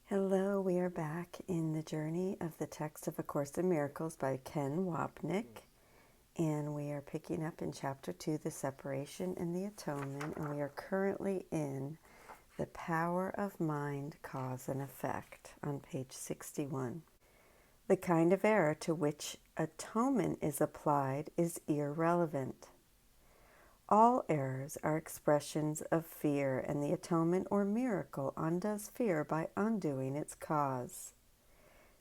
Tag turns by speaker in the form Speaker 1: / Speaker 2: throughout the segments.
Speaker 1: Hello, we are back in the journey of the text of A Course in Miracles by Ken Wapnick, and we are picking up in Chapter 2, The Separation and the Atonement, and we are currently in The Power of Mind, Cause and Effect on page 61. The kind of error to which atonement is applied is irrelevant. All errors are expressions of fear, and the atonement or miracle undoes fear by undoing its cause.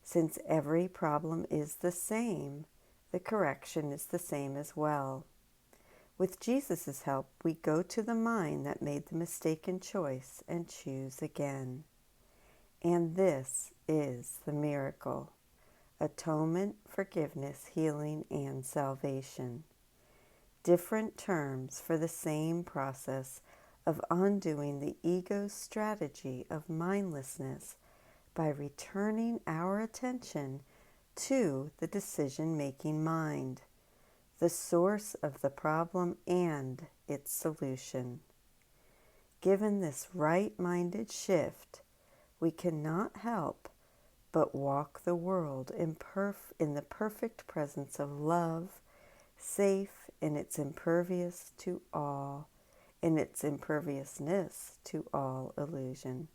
Speaker 1: Since every problem is the same, the correction is the same as well. With Jesus' help, we go to the mind that made the mistaken choice and choose again. And this is the miracle: atonement, forgiveness, healing, and salvation. Different terms for the same process of undoing the ego's strategy of mindlessness by returning our attention to the decision-making mind, the source of the problem and its solution. Given this right-minded shift, we cannot help but walk the world in the perfect presence of love, safe in its imperviousness to all illusion.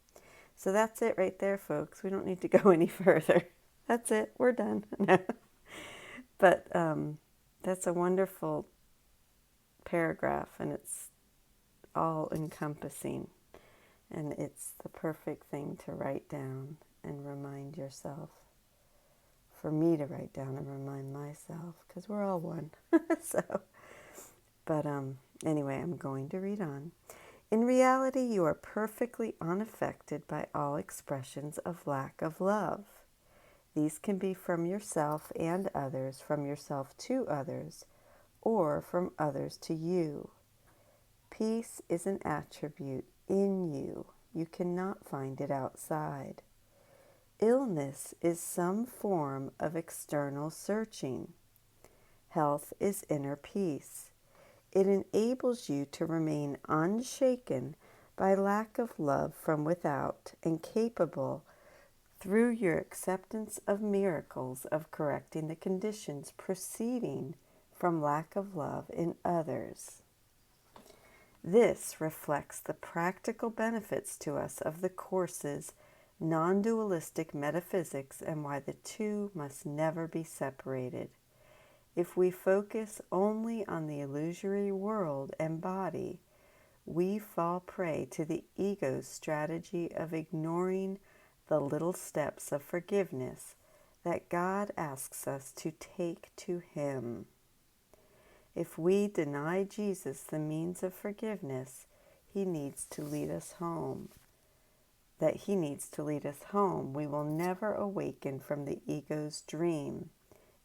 Speaker 1: So that's it right there, folks. We don't need to go any further. That's it. We're done. But that's a wonderful paragraph, and it's all encompassing, and it's the perfect thing to write down and remind yourself. For me to write down and remind myself, because we're all one. But anyway, I'm going to read on. In reality, you are perfectly unaffected by all expressions of lack of love. These can be from yourself and others, from yourself to others, or from others to you. Peace is an attribute in you. You cannot find it outside. Illness is some form of external searching. Health is inner peace. It enables you to remain unshaken by lack of love from without and capable, through your acceptance of miracles, of correcting the conditions proceeding from lack of love in others. This reflects the practical benefits to us of the Course's non-dualistic metaphysics and why the two must never be separated. If we focus only on the illusory world and body, we fall prey to the ego's strategy of ignoring the little steps of forgiveness that God asks us to take to Him. If we deny Jesus the means of forgiveness, He needs to lead us home. We will never awaken from the ego's dream,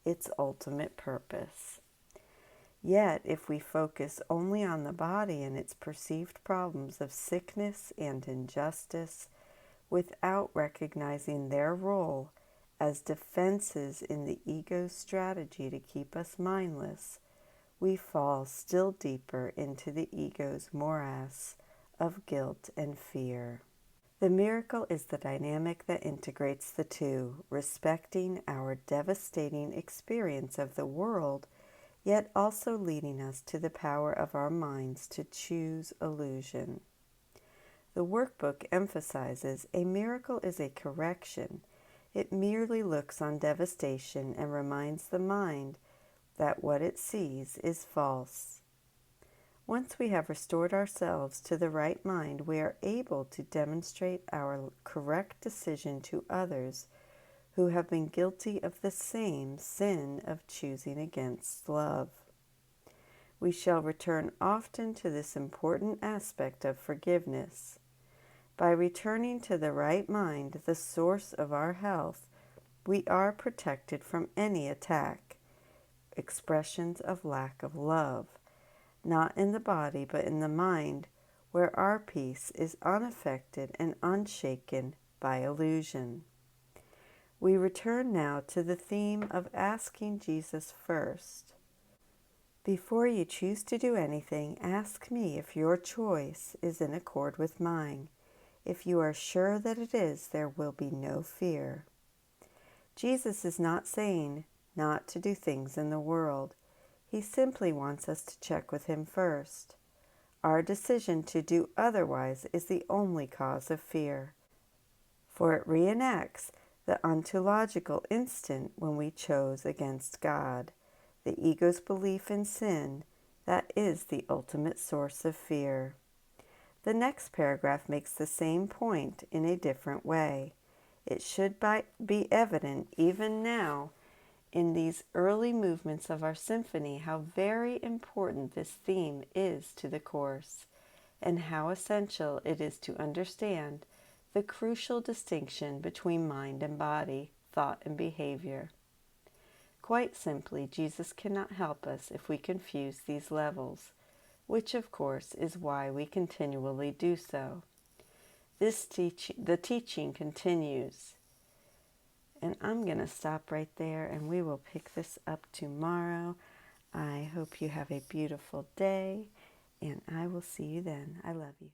Speaker 1: its ultimate purpose. Yet, if we focus only on the body and its perceived problems of sickness and injustice, without recognizing their role as defenses in the ego's strategy to keep us mindless, we fall still deeper into the ego's morass of guilt and fear. The miracle is the dynamic that integrates the two, respecting our devastating experience of the world, yet also leading us to the power of our minds to choose illusion. The workbook emphasizes a miracle is a correction. It merely looks on devastation and reminds the mind that what it sees is false. Once we have restored ourselves to the right mind, we are able to demonstrate our correct decision to others who have been guilty of the same sin of choosing against love. We shall return often to this important aspect of forgiveness. By returning to the right mind, the source of our health, we are protected from any attack, expressions of lack of love, not in the body but in the mind, where our peace is unaffected and unshaken by illusion. We return now to the theme of asking Jesus first. Before you choose to do anything, ask me if your choice is in accord with mine. If you are sure that it is, there will be no fear. Jesus is not saying not to do things in the world. He simply wants us to check with Him first. Our decision to do otherwise is the only cause of fear, for it reenacts the ontological instant when we chose against God, the ego's belief in sin. That is the ultimate source of fear. The next paragraph makes the same point in a different way. It should be evident even now in these early movements of our symphony how very important this theme is to the Course, and how essential it is to understand the crucial distinction between mind and body, thought and behavior. Quite simply, Jesus cannot help us if we confuse these levels, which of course is why we continually do so. The teaching continues. And I'm going to stop right there, and we will pick this up tomorrow. I hope you have a beautiful day, and I will see you then. I love you.